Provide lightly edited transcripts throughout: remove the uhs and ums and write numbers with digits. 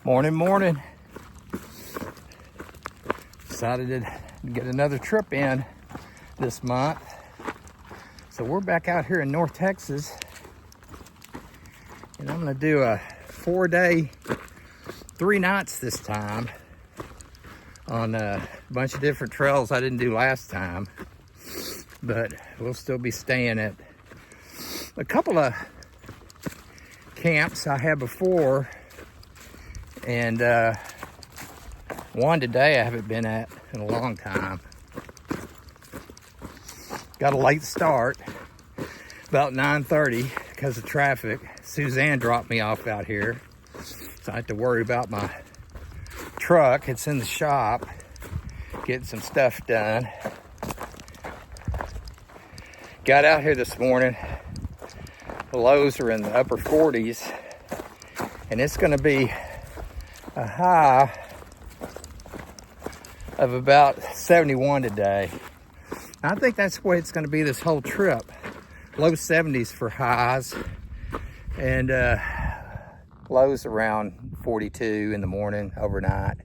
Morning. Decided to get another trip in this month. So we're back out here in North Texas. And I'm gonna do a 4-day, 3 nights this time on a bunch of different trails I didn't do last time. But we'll still be staying at a couple of camps I had before. And one today I haven't been at in a long time. Got a late start, about 9:30 because of traffic. Suzanne dropped me off out here, so I have to worry about my truck. It's in the shop, getting some stuff done. Got out here this morning. The lows are in the upper 40s, and it's going to be a high of about 71 today. I think that's the way it's going to be this whole trip. Low 70s for highs and lows around 42 in the morning overnight.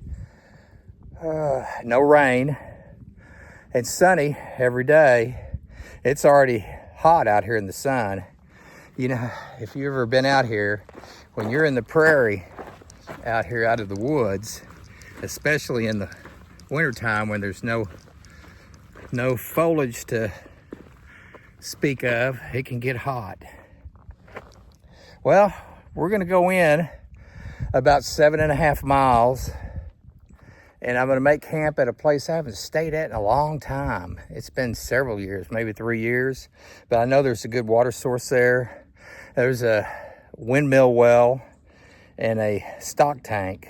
No rain and sunny every day. It's already hot out here in the sun. You know, if you've ever been out here, when you're in the prairie out here out of the woods, especially in the wintertime when there's no foliage to speak of, it can get hot. Well, we're gonna go in about 7.5 miles, and I'm gonna make camp at a place I haven't stayed at in a long time. It's been several years, maybe 3 years, but I know there's a good water source there. There's a windmill well and a stock tank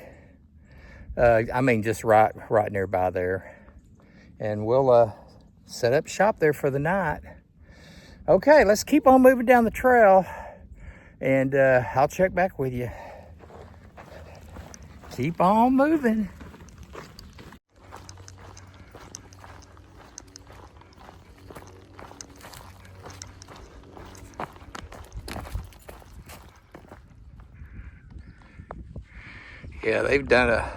I mean, just right nearby there. And we'll set up shop there for the night. Okay, let's keep on moving down the trail, and I'll check back with you. Keep on moving. Yeah, they've done a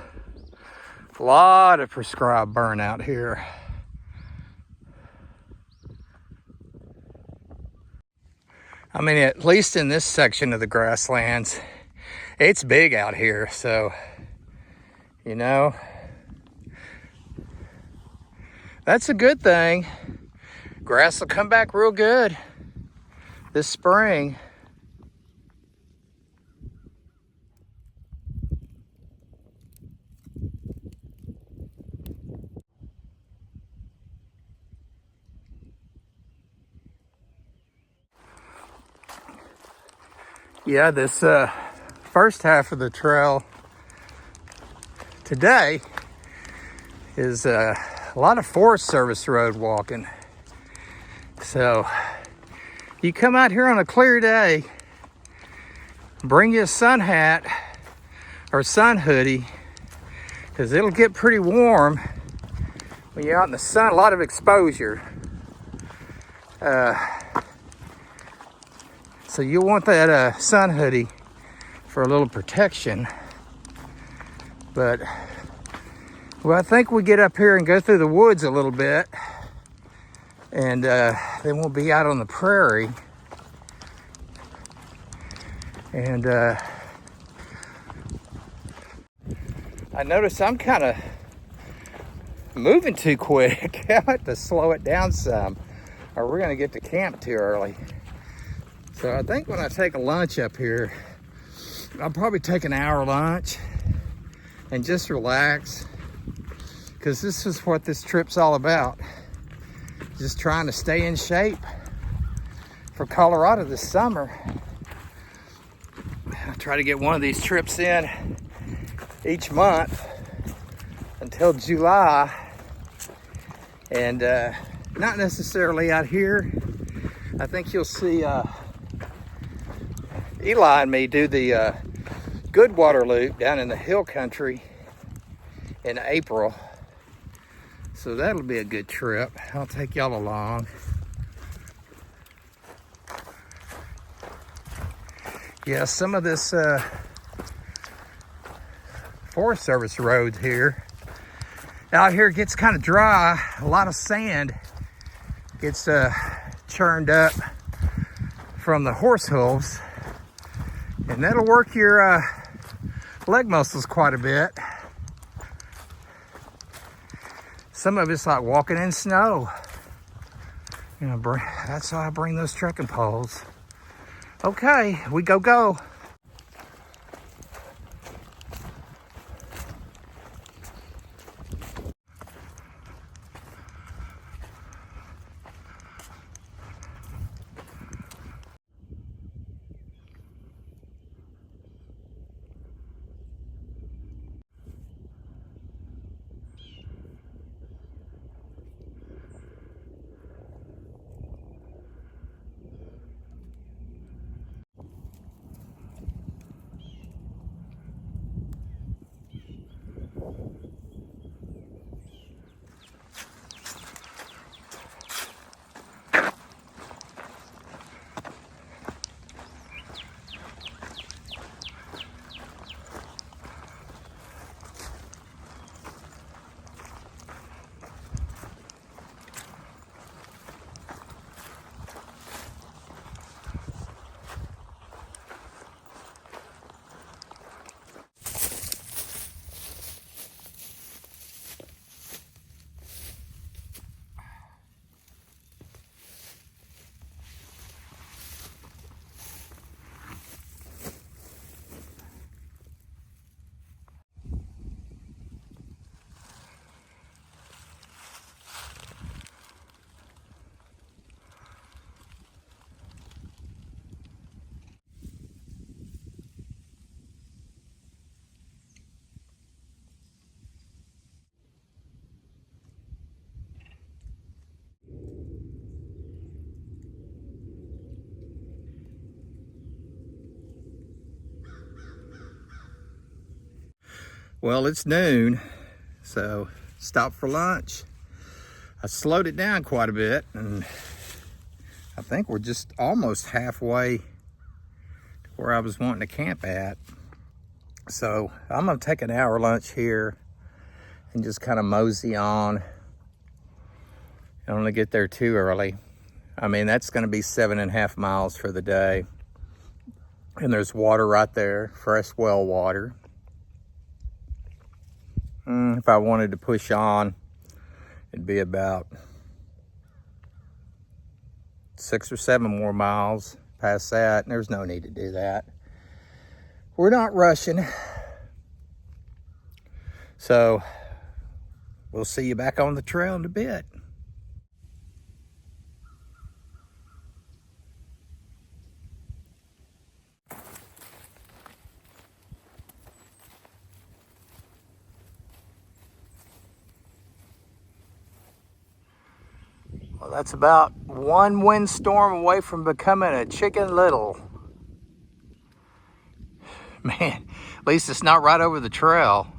lot of prescribed burnout here. I mean, at least in this section of the grasslands, it's big out here. So, you know, that's a good thing. Grass will come back real good this spring. Yeah, this first half of the trail today is a lot of Forest Service road walking. So you come out here on a clear day, bring you a sun hat or sun hoodie, because it'll get pretty warm when you're out in the sun. A lot of exposure. So you want that sun hoodie for a little protection. But, well, I think we get up here and go through the woods a little bit, and then we'll be out on the prairie. And I notice I'm kind of moving too quick. I have to slow it down some, or we're gonna get to camp too early. So I think when I take a lunch up here, I'll probably take an hour lunch and just relax, because this is what this trip's all about. Just trying to stay in shape for Colorado this summer. I try to get one of these trips in each month until July, and not necessarily out here. I think you'll see Eli and me do the Goodwater Loop down in the hill country in April. So that'll be a good trip. I'll take y'all along. Yeah, some of this Forest Service roads here, out here gets kind of dry. A lot of sand gets churned up from the horse hooves, and that'll work your leg muscles quite a bit. Some of it's like walking in snow. You know, that's why I bring those trekking poles. Okay, we go. Well, it's noon, so stopped for lunch. I slowed it down quite a bit, and I think we're just almost halfway to where I was wanting to camp at. So I'm gonna take an hour lunch here and just kind of mosey on. I don't want to get there too early. I mean, that's gonna be 7.5 miles for the day. And there's water right there, fresh well water. If I wanted to push on, it'd be about 6 or 7 more miles past that, and there's no need to do that. We're not rushing. So we'll see you back on the trail in a bit. Well, that's about one windstorm away from becoming a Chicken Little. Man, at least it's not right over the trail.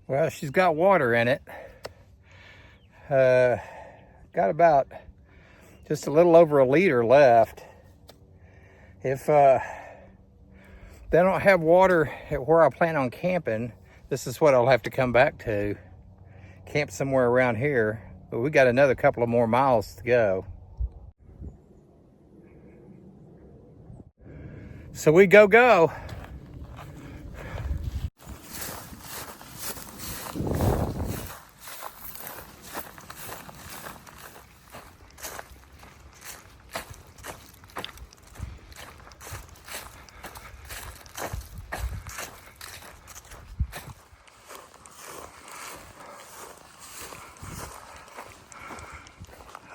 Well, she's got water in it. Got about just a little over a liter left. If they don't have water at where I plan on camping, this is what I'll have to come back to. Camp somewhere around here, but we got another couple of more miles to go. So we go.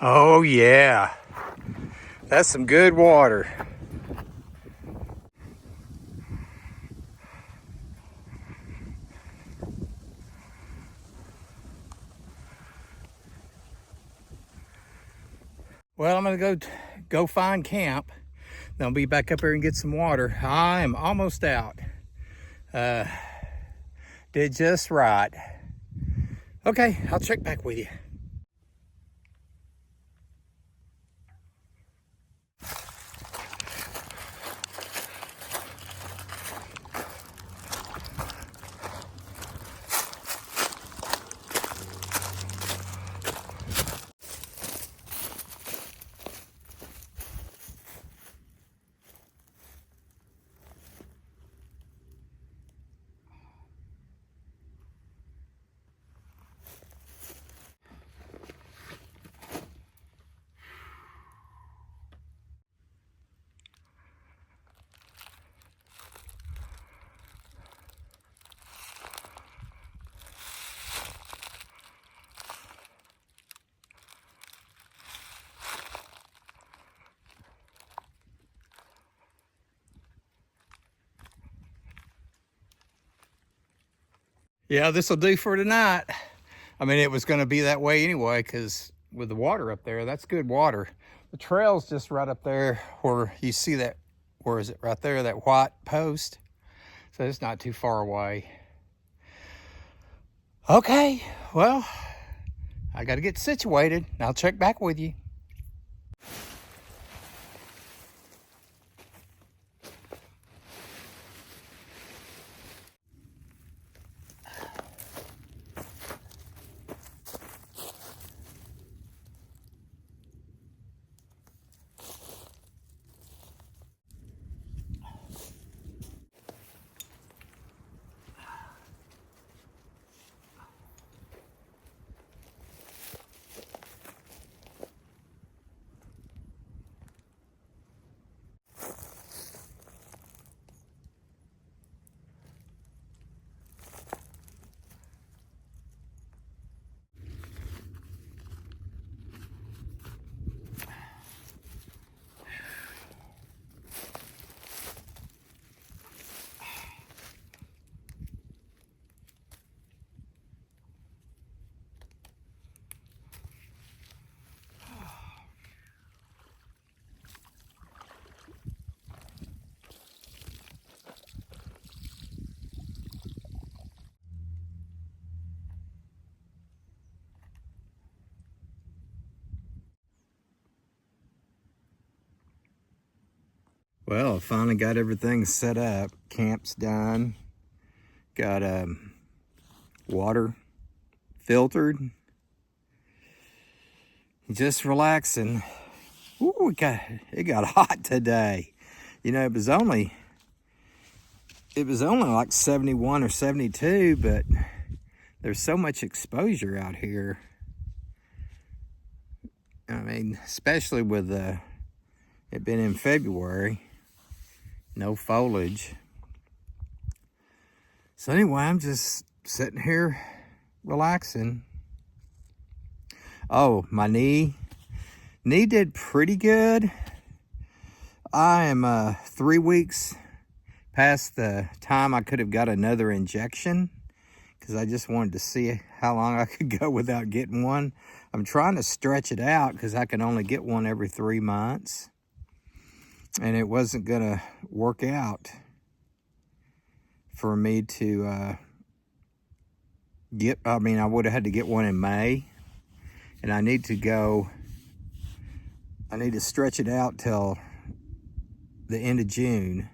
Oh yeah, that's some good water. Well, I'm gonna go find camp. Then I'll be back up here and get some water. I am almost out. Did just right. Okay, I'll check back with you. Yeah, this will do for tonight. I mean, it was going to be that way anyway, because with the water up there, that's good water. The trail's just right up there where you see that, where is it, right there, that white post. So it's not too far away. Okay, well, I got to get situated. I'll check back with you. Well, I finally got everything set up. Camp's done. Got water filtered. Just relaxing. Ooh, it got hot today. You know, it was only like 71 or 72, but there's so much exposure out here. I mean, especially with it being in February, no foliage. So anyway, I'm just sitting here relaxing. Oh, my knee did pretty good. I am 3 weeks past the time I could have got another injection, because I just wanted to see how long I could go without getting one. I'm trying to stretch it out because I can only get one every 3 months. And it wasn't gonna work out for me to I would have had to get one in May. And I need to stretch it out till the end of June,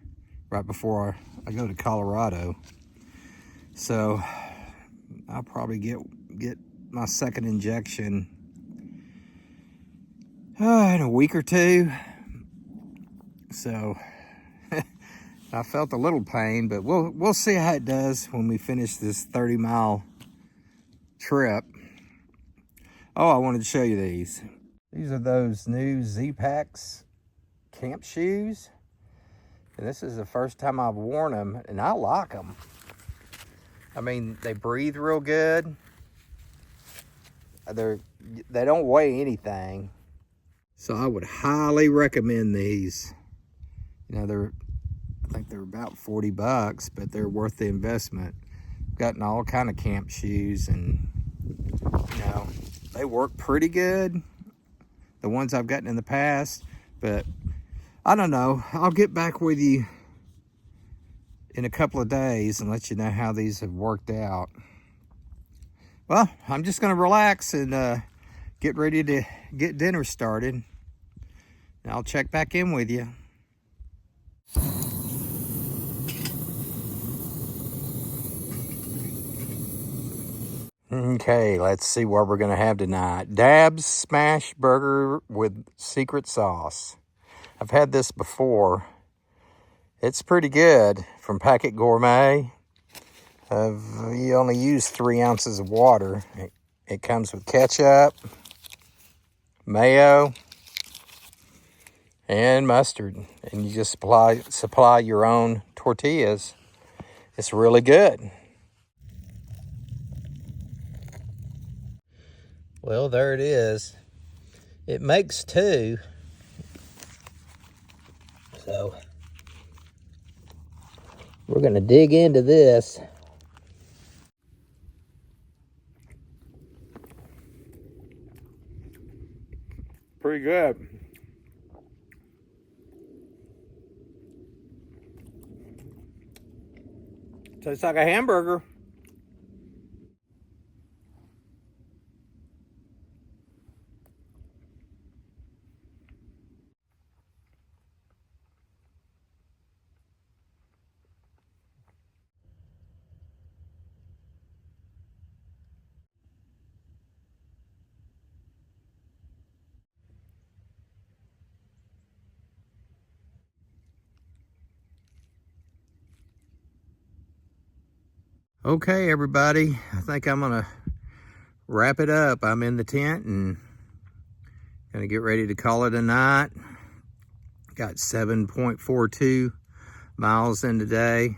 right before I go to Colorado. So I'll probably get my second injection in a week or two. So I felt a little pain, but we'll see how it does when we finish this 30-mile trip. Oh, I wanted to show you these. These are those new Z-Packs camp shoes. And this is the first time I've worn them, and I like them. I mean, they breathe real good. They don't weigh anything. So I would highly recommend these. You know, I think they're about 40 bucks, but they're worth the investment. Gotten all kind of camp shoes, and you know, they work pretty good, the ones I've gotten in the past. But I don't know, I'll get back with you in a couple of days and let you know how these have worked out. Well, I'm just gonna relax and get ready to get dinner started, and I'll check back in with you. Okay, let's see what we're gonna have tonight. Dab's smash burger with secret sauce. I've had this before. It's pretty good, from Packet Gourmet. You only use 3 ounces of water. It comes with ketchup, mayo, and mustard. And you just supply your own tortillas. It's really good. Well, there it is. It makes 2. So we're gonna dig into this. Pretty good. Tastes like a hamburger. Okay, everybody, I think I'm gonna wrap it up. I'm in the tent and gonna get ready to call it a night. Got 7.42 miles in today.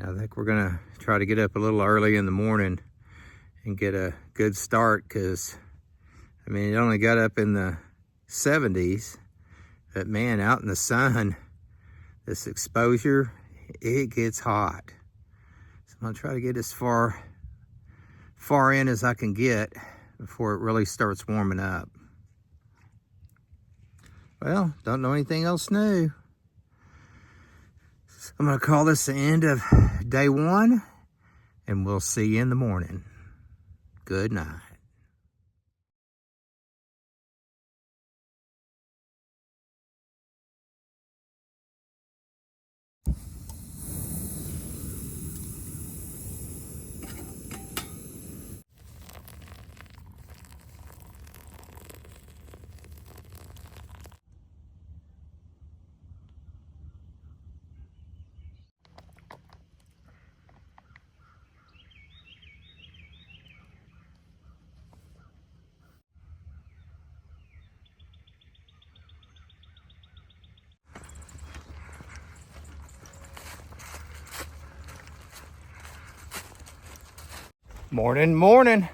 I think we're gonna try to get up a little early in the morning and get a good start, because I mean, it only got up in the 70s, but man, out in the sun, this exposure, it gets hot. So I'm gonna try to get as far in as I can get before it really starts warming up. Well, don't know anything else new. I'm gonna call this the end of day 1, and we'll see you in the morning. Good night. Morning, morning.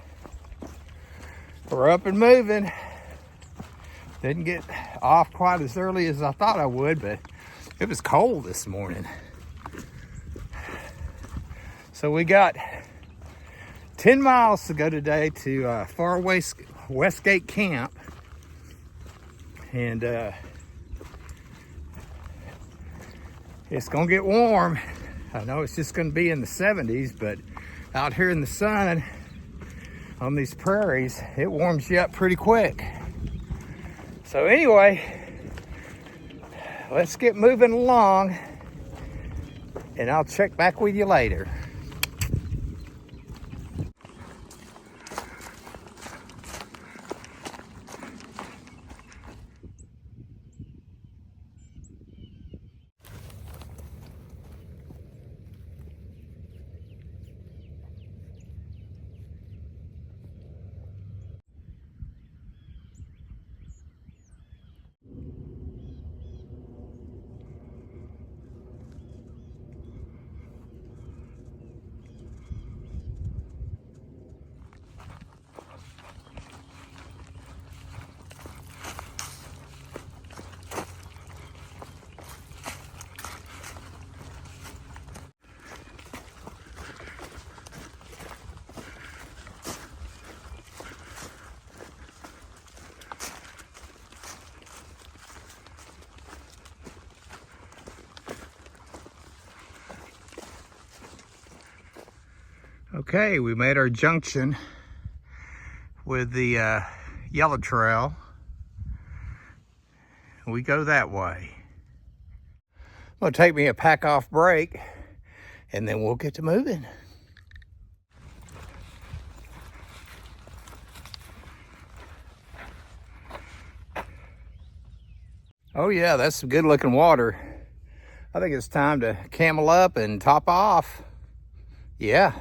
We're up and moving. Didn't get off quite as early as I thought I would, but it was cold this morning. So we got 10 miles to go today to Far Westgate Camp. And it's gonna get warm. I know it's just gonna be in the 70s, but out here in the sun on these prairies, it warms you up pretty quick. So anyway, let's get moving along and I'll check back with you later. Okay, we made our junction with the yellow trail. We go that way. It'll take me a pack off break and then we'll get to moving. Oh yeah, that's some good looking water. I think it's time to camel up and top off. Yeah.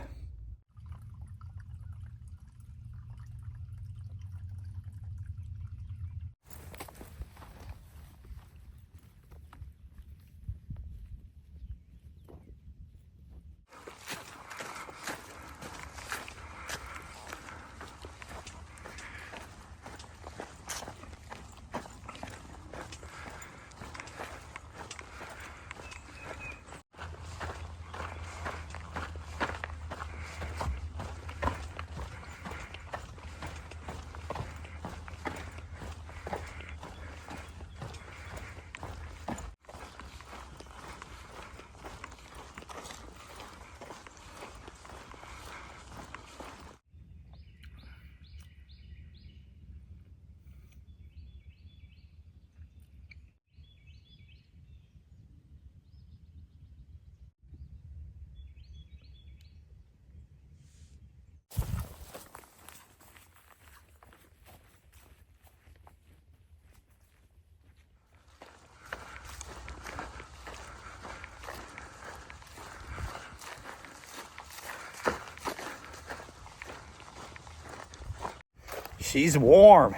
She's warm.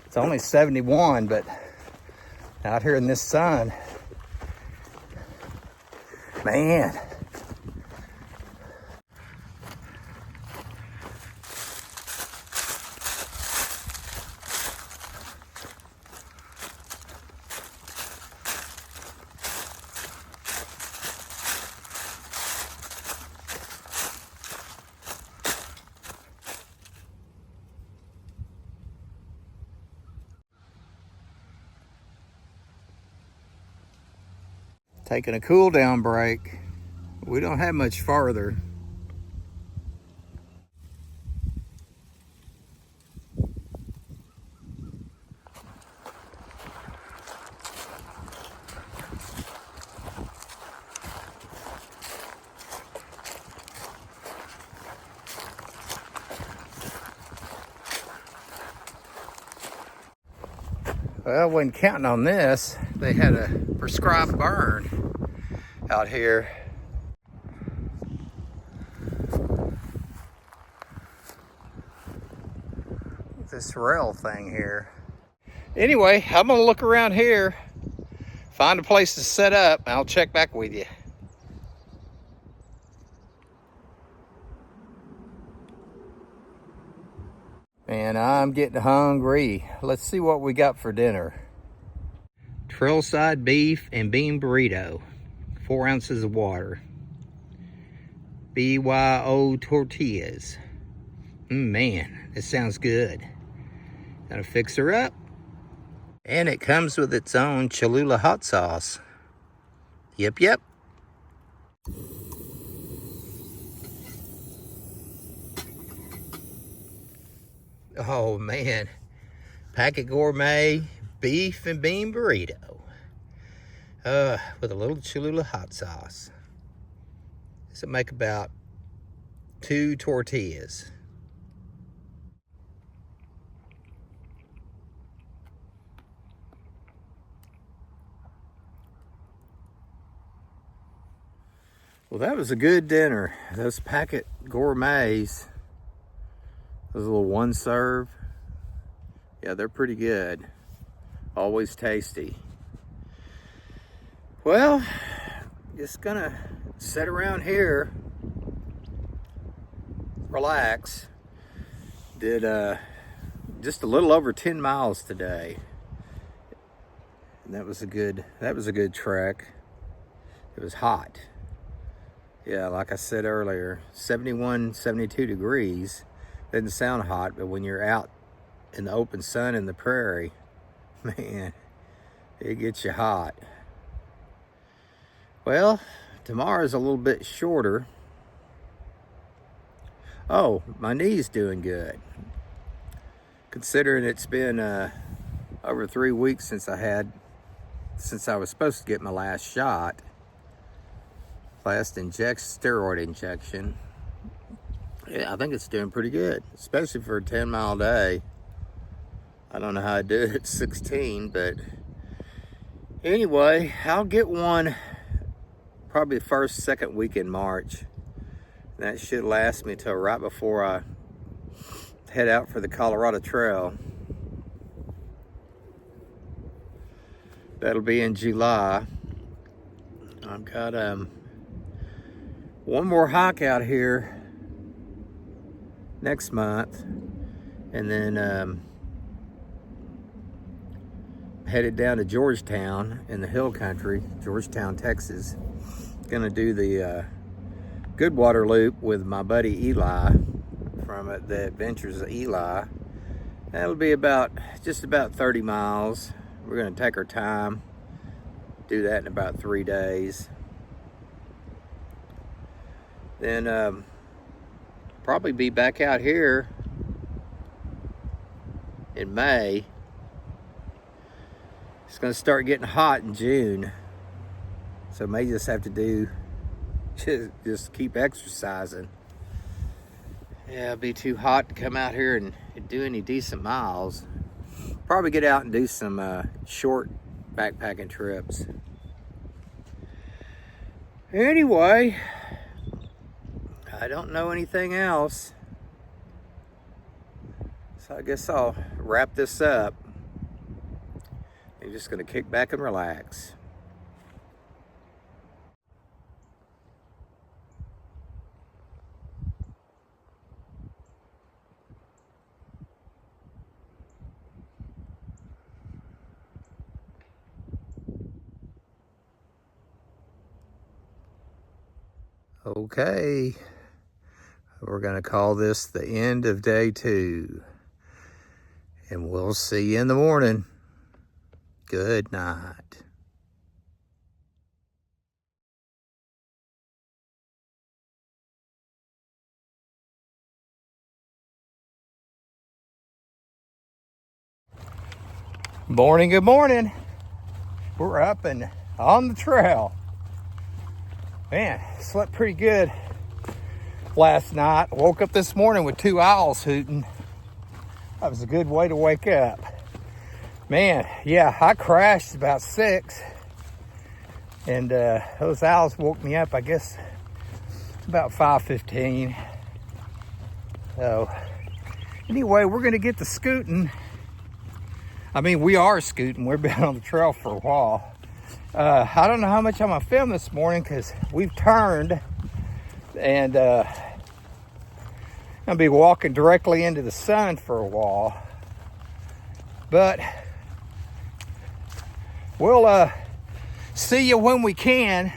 It's only 71, but out here in this sun, man. Taking a cool down break. We don't have much farther. Well, when counting on this, they had a prescribed burn out here. This rail thing here. Anyway, I'm gonna look around here, find a place to set up, and I'll check back with you. And I'm getting hungry. Let's see what we got for dinner. Trailside beef and bean burrito. 4 ounces of water. BYO tortillas. Man, this sounds good. Gotta fix her up. And it comes with its own Cholula hot sauce. Yep, yep. Oh man, Packet Gourmet beef and bean burrito with a little Cholula hot sauce. This will make about 2 tortillas. Well, that was a good dinner. Those Packet Gourmets, those little 1 serve, yeah, they're pretty good. Always tasty. Well, just gonna sit around here, relax. Did just a little over 10 miles today. And that was a good trek. It was hot. Yeah, like I said earlier, 71, 72 degrees. Doesn't sound hot, but when you're out in the open sun in the prairie, man, it gets you hot. Well, tomorrow's a little bit shorter. Oh, my knee's doing good. Considering it's been over 3 weeks since I was supposed to get my last shot. Last steroid injection. Yeah, I think it's doing pretty good, especially for a 10-mile day. I don't know how I do it at 16, but anyway, I'll get one probably the first, second week in March. That should last me till right before I head out for the Colorado Trail. That'll be in July. I've got one more hike out here next month, and then headed down to Georgetown in the hill country, Georgetown, Texas. Gonna do the Goodwater Loop with my buddy Eli from the Adventures of Eli. That'll be just about 30 miles. We're gonna take our time, do that in about 3 days. Then probably be back out here in May. It's gonna start getting hot in June, so may just have to do just keep exercising. Yeah, it'll be too hot to come out here and do any decent miles. Probably get out and do some short backpacking trips. Anyway, I don't know anything else, so I guess I'll wrap this up. I'm just gonna kick back and relax. Okay, we're gonna call this the end of day 2, and we'll see you in the morning. Good night. Morning, good morning. We're up and on the trail. Man, slept pretty good last night. Woke up this morning with 2 owls hooting. That was a good way to wake up. Man, yeah, I crashed about 6, and those owls woke me up, I guess, about 5:15. So anyway, we're gonna get to scooting. I mean, we are scooting. We've been on the trail for a while. I don't know how much I'm gonna film this morning because we've turned, and I'll be walking directly into the sun for a while. But we'll see you when we can.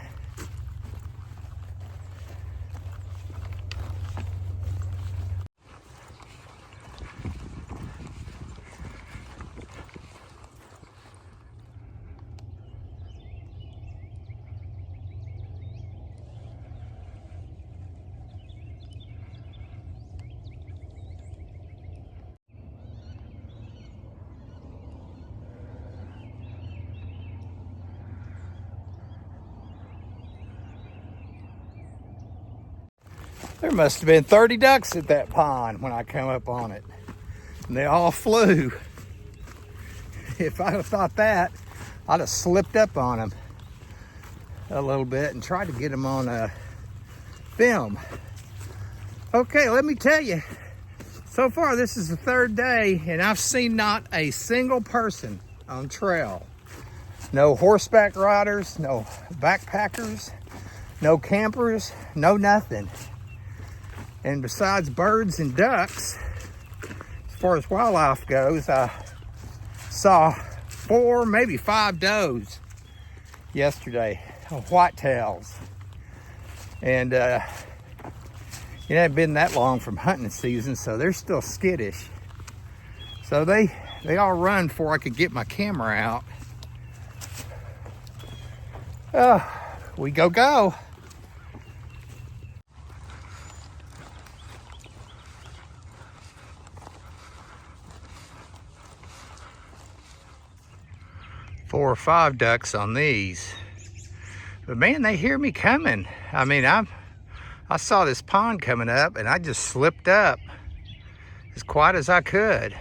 There must have been 30 ducks at that pond when I come up on it. And they all flew. If I'd have thought that, I'd have slipped up on them a little bit and tried to get them on film. Okay, let me tell you, so far this is the third day and I've seen not a single person on trail. No horseback riders, no backpackers, no campers, no nothing. And besides birds and ducks, as far as wildlife goes, I saw 4, maybe 5 does yesterday, whitetails. And it hadn't been that long from hunting season, so they're still skittish. So they all run before I could get my camera out. We go. Four or 5 ducks on these, but man, they hear me coming. I mean, I saw this pond coming up and I just slipped up as quiet as I could.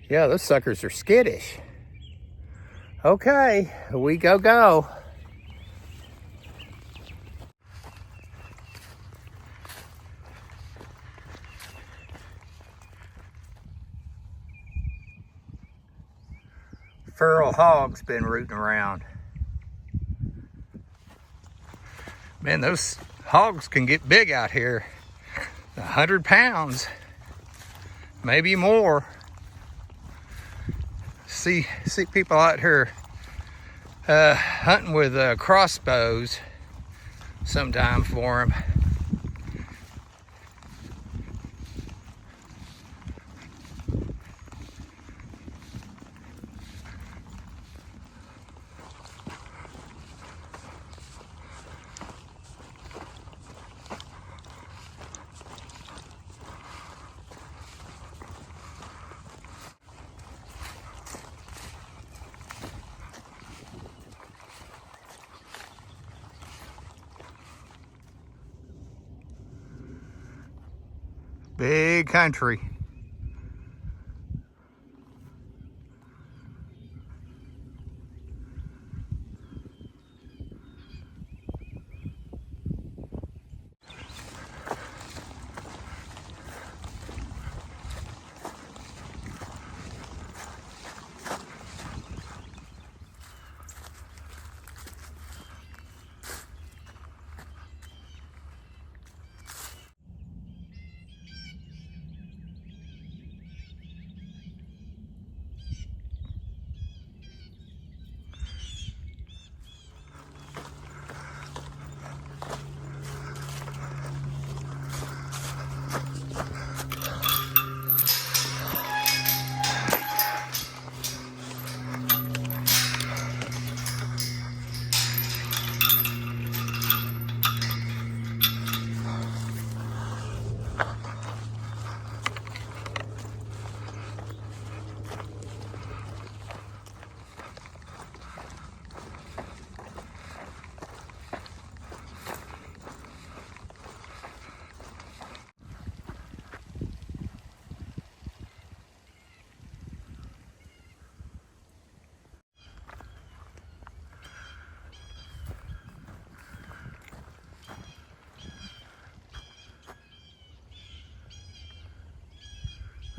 Yeah, those suckers are skittish. Okay, we go. Feral hog's been rooting around. Man, those hogs can get big out here. 100 pounds, maybe more. See people out here hunting with crossbows sometime for them. Big country.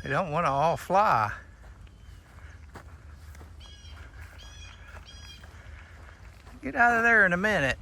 They don't want to all fly. Get out of there in a minute.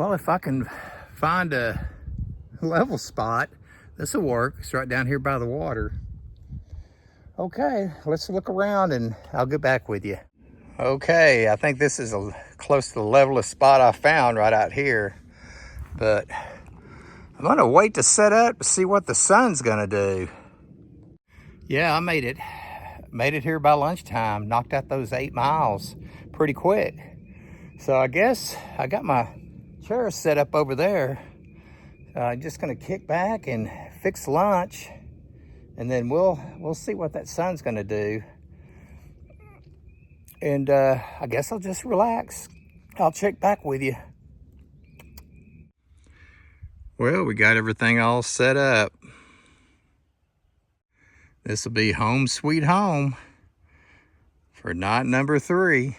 Well, if I can find a level spot, this will work. It's right down here by the water. Okay, let's look around and I'll get back with you. Okay, I think this is close to the levelest spot I found right out here. But I'm gonna wait to set up to see what the sun's gonna do. Yeah, I made it. Made it here by lunchtime. Knocked out those 8 miles pretty quick. So I guess I got my chair set up over there. Just gonna kick back and fix lunch, and then we'll see what that sun's gonna do. And I guess I'll just relax. I'll check back with you. Well, we got everything all set up. This will be home sweet home for night number 3.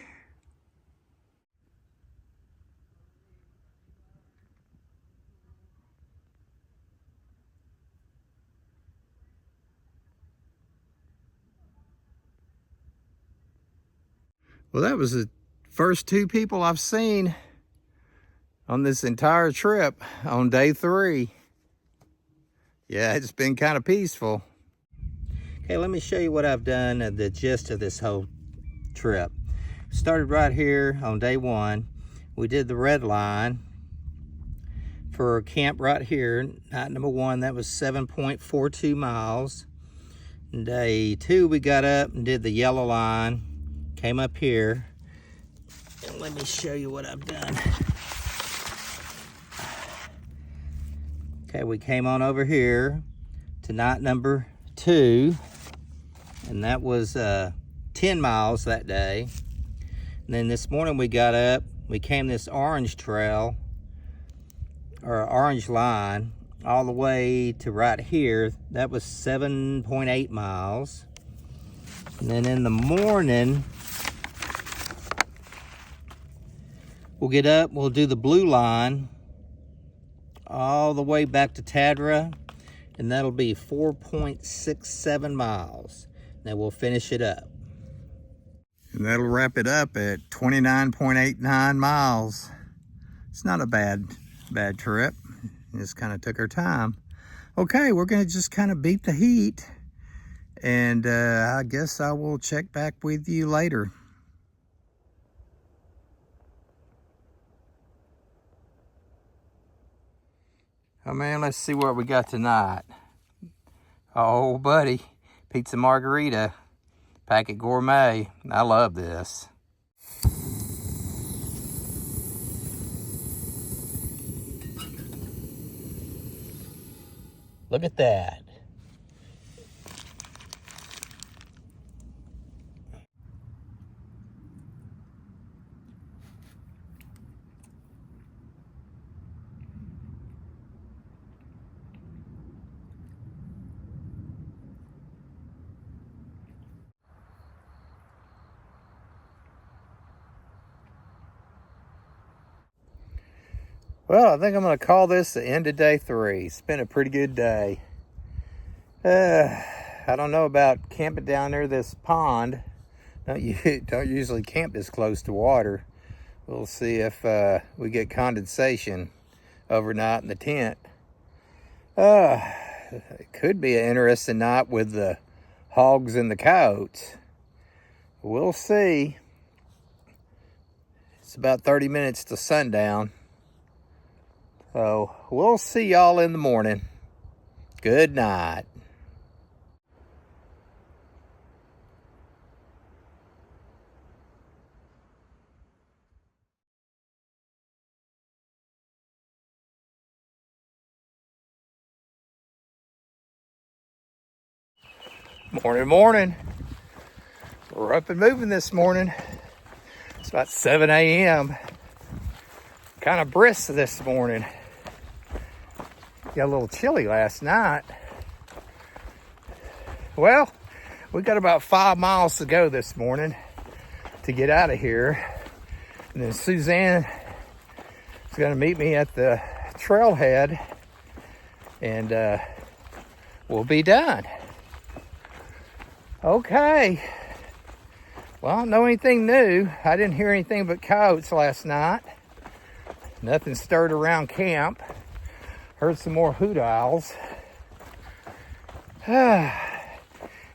Well, that was the first 2 people I've seen on this entire trip on day 3. Yeah, it's been kind of peaceful. Okay, let me show you what I've done, the gist of this whole trip. Started right here on day 1. We did the red line for camp right here. Night number 1, that was 7.42 miles. Day 2, we got up and did the yellow line. Came up here, and let me show you what I've done. Okay, we came on over here to night number 2, and that was 10 miles that day. And then this morning we got up, we came this orange trail, or orange line, all the way to right here. That was 7.8 miles. And then in the morning, we'll get up, we'll do the blue line all the way back to Tadra, and that'll be 4.67 miles. Then we'll finish it up. And that'll wrap it up at 29.89 miles. It's not a bad trip. Just kind of took our time. Okay, we're gonna just kind of beat the heat, and I guess I will check back with you later. Oh man, let's see what we got tonight. Oh buddy, pizza margarita, packet gourmet. I love this. Look at that. Well, I think I'm going to call this the end of day 3. It's been a pretty good day. I don't know about camping down there this pond. Don't usually camp this close to water. We'll see if we get condensation overnight in the tent. It could be an interesting night with the hogs and the coyotes. We'll see. It's about 30 minutes to sundown. So we'll see y'all in the morning. Good night. Morning. We're up and moving this morning. It's about 7 a.m. Kind of brisk this morning. Got a little chilly last night. Well, we got about 5 miles to go this morning to get out of here. And then Suzanne is going to meet me at the trailhead, and we'll be done. Okay. Well, I don't know anything new. I didn't hear anything but coyotes last night. Nothing stirred around camp. Heard some more hoot owls.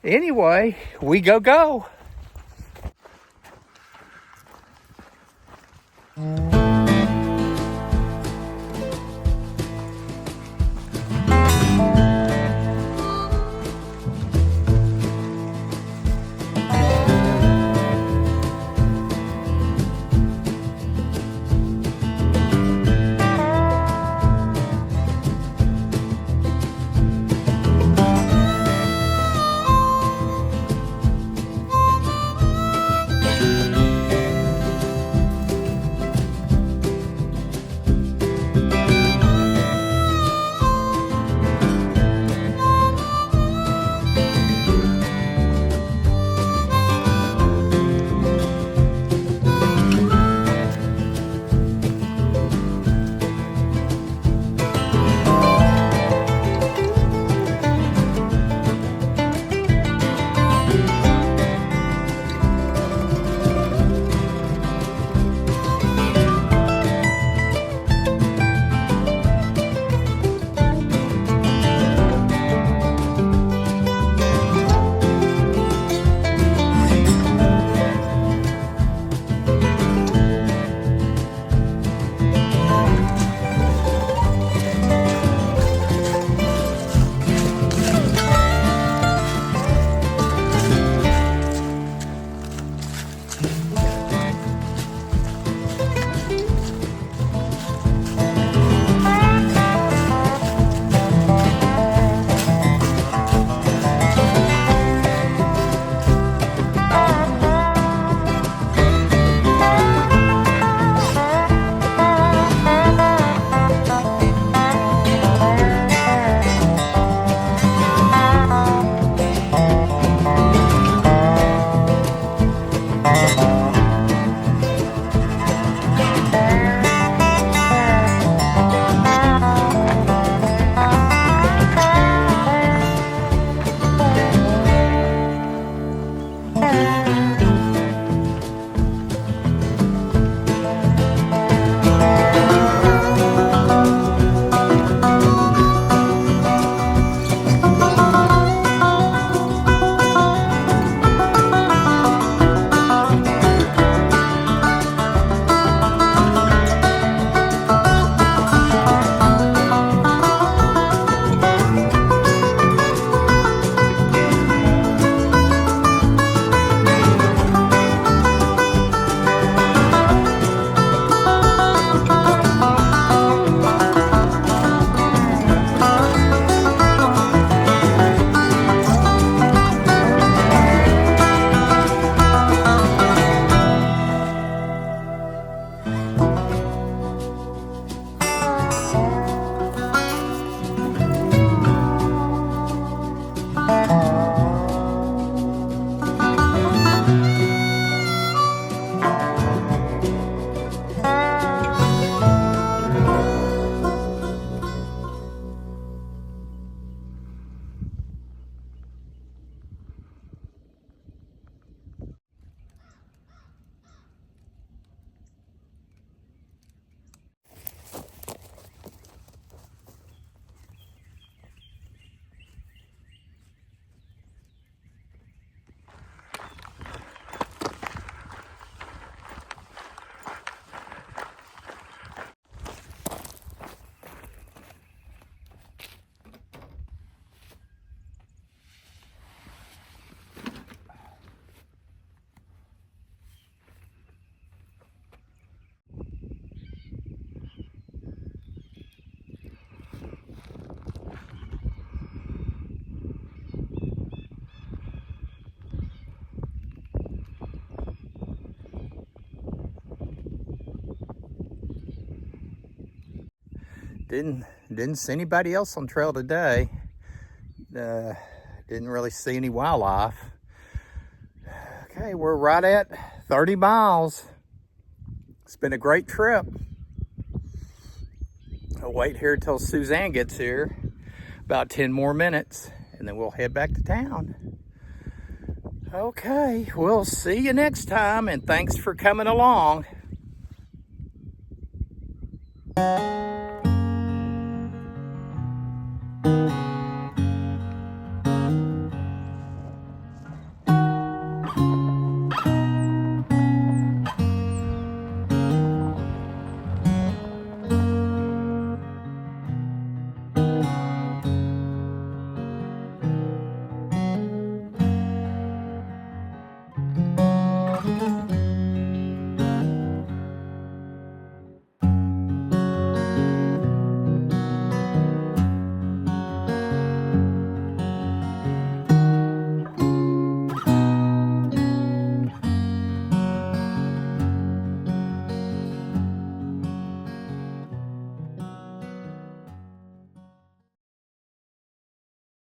Anyway, we go. Didn't see anybody else on trail today. Didn't really see any wildlife. Okay, we're right at 30 miles. It's been a great trip. I'll wait here till Suzanne gets here. About 10 more minutes, and then we'll head back to town. Okay, we'll see you next time, and thanks for coming along. you.